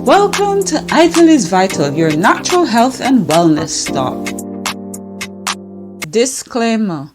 Welcome to Ital is Vital, your natural health and wellness stop. Disclaimer.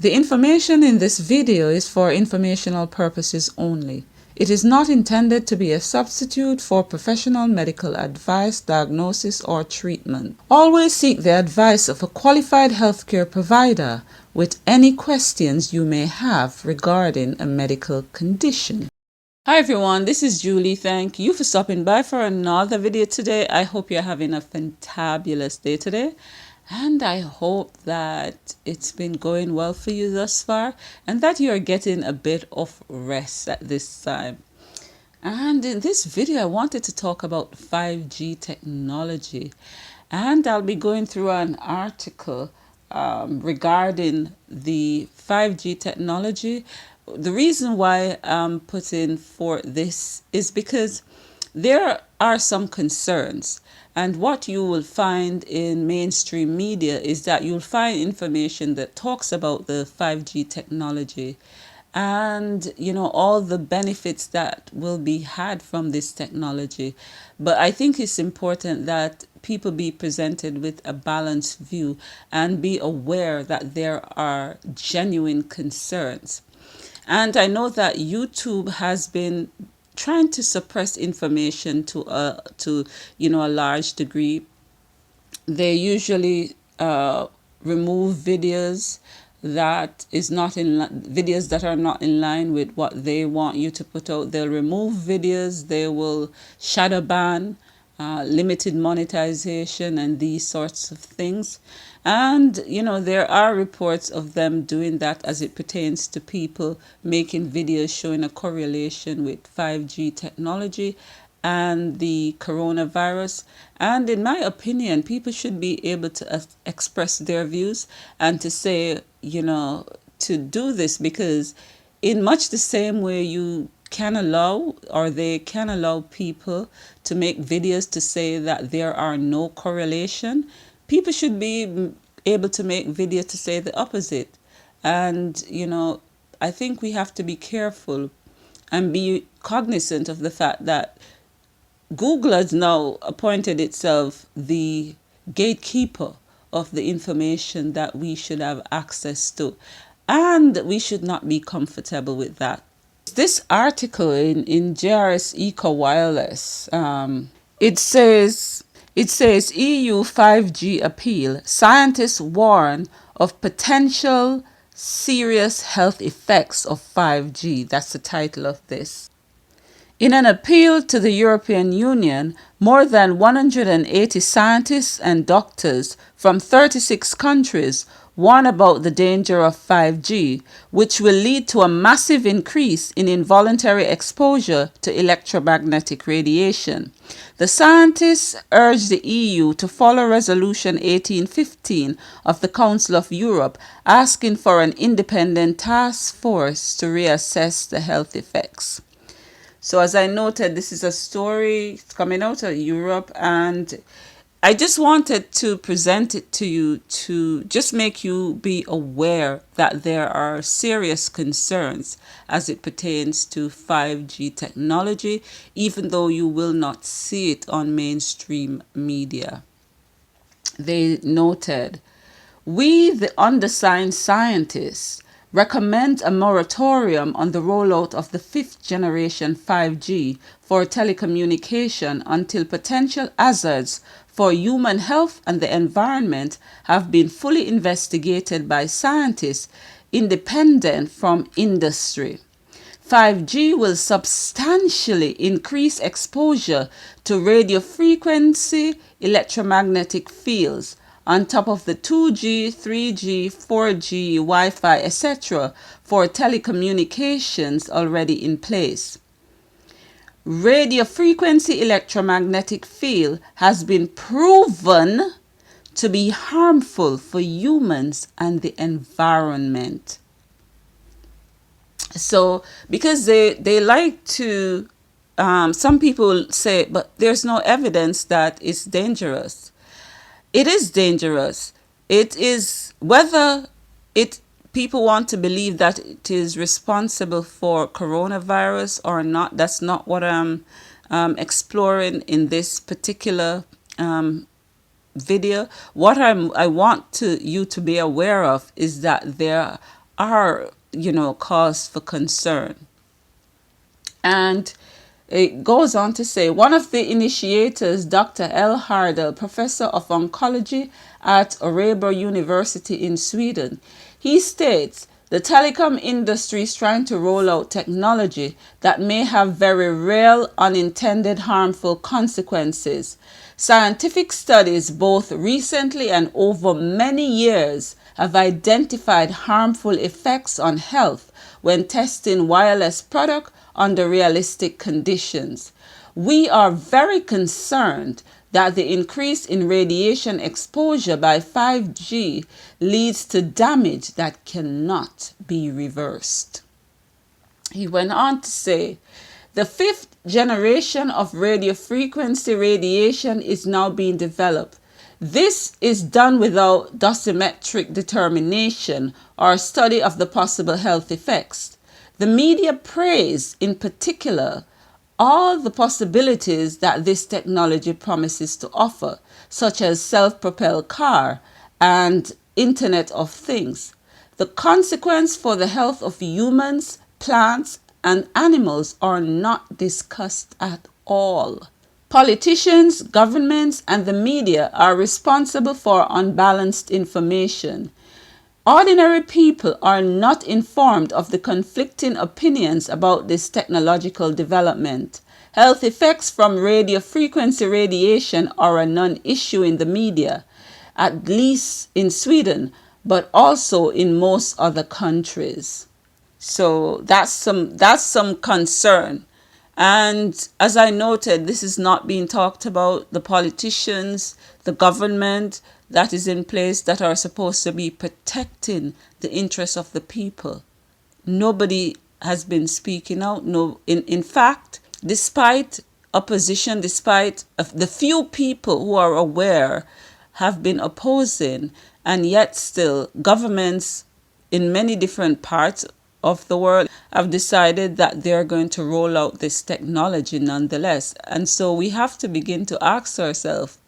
The information in this video is for informational purposes only. It is not intended to be a substitute for professional medical advice, diagnosis, or treatment. Always seek the advice of a qualified healthcare provider with any questions you may have regarding a medical condition. Hi everyone, this is Julie. Thank you for stopping by for another video today. I hope you're having a fantabulous day today. And I hope that it's been going well for you thus far and that you're getting a bit of rest at this time. And in this video, I wanted to talk about 5G technology. And I'll be going through an article regarding the 5G technology. The reason why I'm putting for this is because there are some concerns. And what you will find in mainstream media is that you'll find information that talks about the 5G technology and all the benefits that will be had from this technology. But I think it's important that people be presented with a balanced view and be aware that there are genuine concerns. And I know that YouTube has been trying to suppress information to a large degree. They usually remove videos videos that are not in line with what they want you to put out. They'll remove videos. They will shadow ban, limited monetization, and these sorts of things. And there are reports of them doing that as it pertains to people making videos showing a correlation with 5G technology and the coronavirus. And in my opinion, people should be able to express their views and to say, to do this, because in much the same way you can allow, or they can allow, people to make videos to say that there are no correlation, people should be able to make videos to say the opposite. And I think we have to be careful and be cognizant of the fact that Google has now appointed itself the gatekeeper of the information that we should have access to. And we should not be comfortable with that. This article in JRS Eco Wireless, it says EU 5G appeal. Scientists warn of potential serious health effects of 5G. That's the title of this. In an appeal to the European Union, more than 180 scientists and doctors from 36 countries warn about the danger of 5G, which will lead to a massive increase in involuntary exposure to electromagnetic radiation. The scientists urge the EU to follow Resolution 1815 of the Council of Europe, asking for an independent task force to reassess the health effects. So as I noted, this is a story coming out of Europe, and I just wanted to present it to you to just make you be aware that there are serious concerns as it pertains to 5G technology, even though you will not see it on mainstream media. They noted, "We, the undersigned scientists, recommend a moratorium on the rollout of the fifth generation 5G for telecommunication until potential hazards for human health and the environment have been fully investigated by scientists independent from industry. 5G will substantially increase exposure to radio frequency electromagnetic fields on top of the 2G, 3G, 4G, Wi-Fi, etc. for telecommunications already in place. Radio frequency electromagnetic field has been proven to be harmful for humans and the environment." So, because they like to, some people say, but there's no evidence that it's dangerous. It is dangerous. It is, whether people want to believe that it is responsible for coronavirus or not, that's not what I'm exploring in this particular video. What I want you to be aware of is that there are, cause for concern. And it goes on to say, one of the initiators, Dr. L. Hardel, professor of oncology at Örebro University in Sweden, he states, the telecom industry is trying to roll out technology that may have very real unintended harmful consequences. Scientific studies, both recently and over many years, have identified harmful effects on health when testing wireless products under realistic conditions. We are very concerned that the increase in radiation exposure by 5G leads to damage that cannot be reversed. He went on to say, the fifth generation of radio frequency radiation is now being developed. This is done without dosimetric determination or study of the possible health effects. The media praise, in particular, all the possibilities that this technology promises to offer, such as self-propelled car and Internet of Things. The consequence for the health of humans, plants, and animals are not discussed at all. Politicians, governments, and the media are responsible for unbalanced information. Ordinary people are not informed of the conflicting opinions about this technological development. Health effects from radio frequency radiation are a non-issue in the media, at least in Sweden, but also in most other countries. So that's some concern. And as I noted, this is not being talked about. The politicians, the government that is in place that are supposed to be protecting the interests of the people. Nobody has been speaking out. No, in fact, despite opposition, despite the few people who are aware have been opposing, and yet still governments in many different parts of the world have decided that they're going to roll out this technology nonetheless. And so we have to begin to ask ourselves,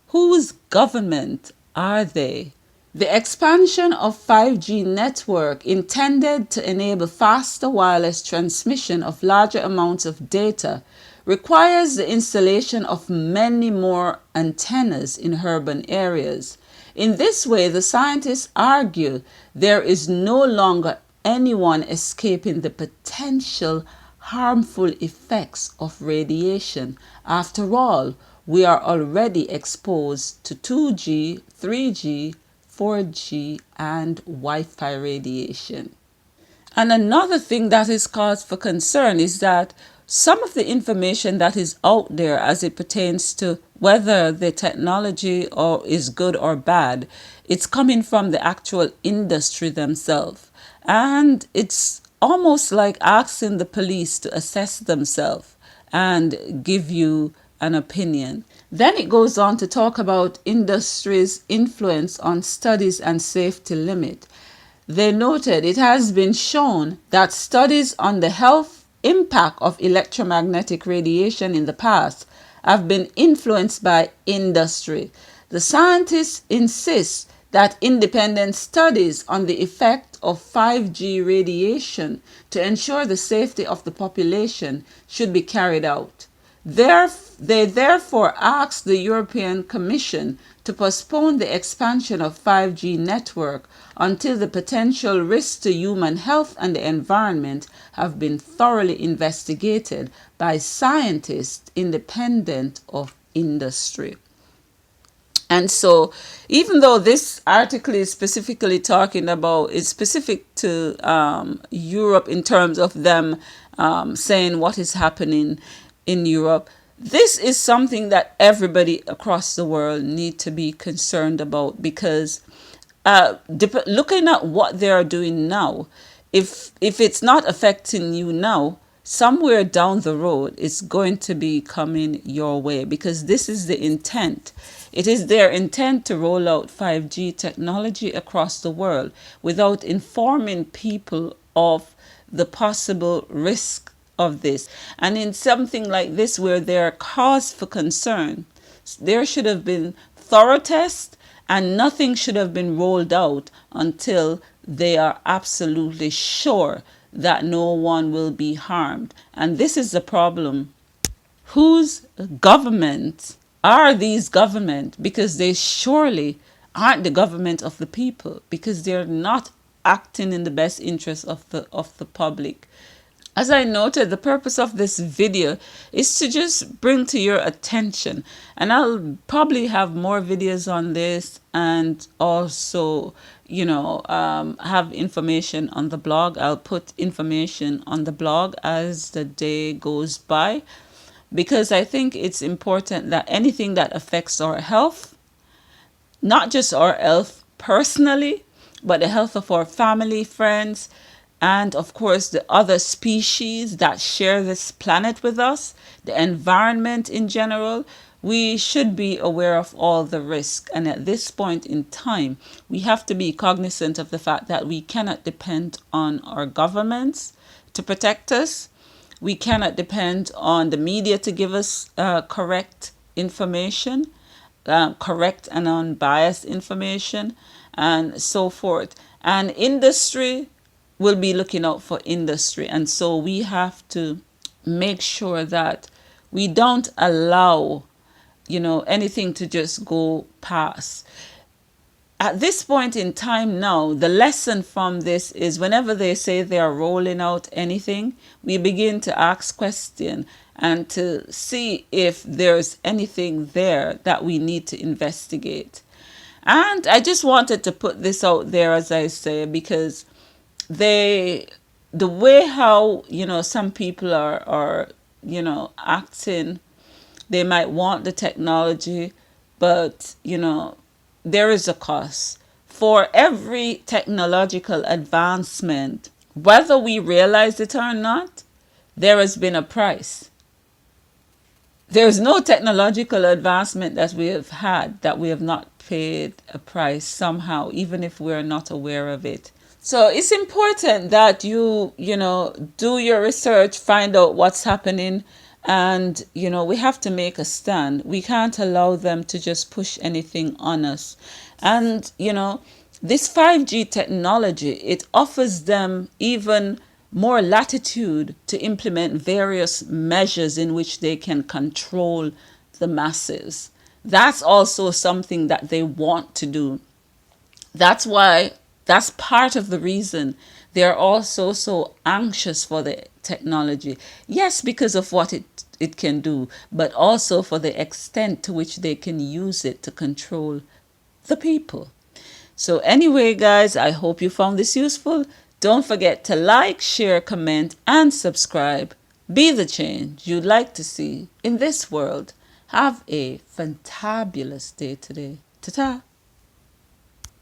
whose government are they? The expansion of 5G network intended to enable faster wireless transmission of larger amounts of data requires the installation of many more antennas in urban areas. In this way, the scientists argue there is no longer anyone escaping the potential harmful effects of radiation. After all, we are already exposed to 2G, 3G, 4G, and Wi-Fi radiation. And another thing that is cause for concern is that some of the information that is out there as it pertains to whether the technology is good or bad, it's coming from the actual industry themselves. And it's almost like asking the police to assess themselves and give you an opinion. Then it goes on to talk about industry's influence on studies and safety limit. They noted it has been shown that studies on the health impact of electromagnetic radiation in the past have been influenced by industry. The scientists insist that independent studies on the effect of 5G radiation to ensure the safety of the population should be carried out. They therefore asked the European Commission to postpone the expansion of 5G network until the potential risks to human health and the environment have been thoroughly investigated by scientists independent of industry. And so, even though this article is specifically talking about, it's specific to Europe in terms of them saying what is happening in Europe, this is something that everybody across the world need to be concerned about, because looking at what they are doing now, if it's not affecting you now, somewhere down the road it's going to be coming your way, because this is the intent. It is their intent to roll out 5G technology across the world without informing people of the possible risk of this. And in something like this where there are cause for concern, there should have been thorough tests, and nothing should have been rolled out until they are absolutely sure that no one will be harmed. And this is the problem. Whose government are these government? Because they surely aren't the government of the people, because they're not acting in the best interest of the public. As I noted, the purpose of this video is to just bring to your attention, and I'll probably have more videos on this, and also, have information on the blog. I'll put information on the blog as the day goes by, because I think it's important that anything that affects our health, not just our health personally, but the health of our family, friends, and of course the other species that share this planet with us, the environment in general, we should be aware of all the risk. And at this point in time, we have to be cognizant of the fact that we cannot depend on our governments to protect us. We cannot depend on the media to give us correct information, correct and unbiased information, and so forth. And industry will be looking out for industry. And so we have to make sure that we don't allow, anything to just go past. At this point in time now, the lesson from this is whenever they say they are rolling out anything, we begin to ask questions and to see if there's anything there that we need to investigate. And I just wanted to put this out there, as I say, because the way how, some people are acting, they might want the technology, but, there is a cost. For every technological advancement, whether we realize it or not, there has been a price. There's no technological advancement that we have had that we have not paid a price somehow, even if we're not aware of it. So it's important that you do your research, find out what's happening, and, we have to make a stand. We can't allow them to just push anything on us. And, this 5G technology, it offers them even more latitude to implement various measures in which they can control the masses. That's also something that they want to do. That's part of the reason they're also so anxious for the technology. Yes, because of what it can do, but also for the extent to which they can use it to control the people. So anyway, guys, I hope you found this useful. Don't forget to like, share, comment, and subscribe. Be the change you'd like to see in this world. Have a fantabulous day today. Ta-ta.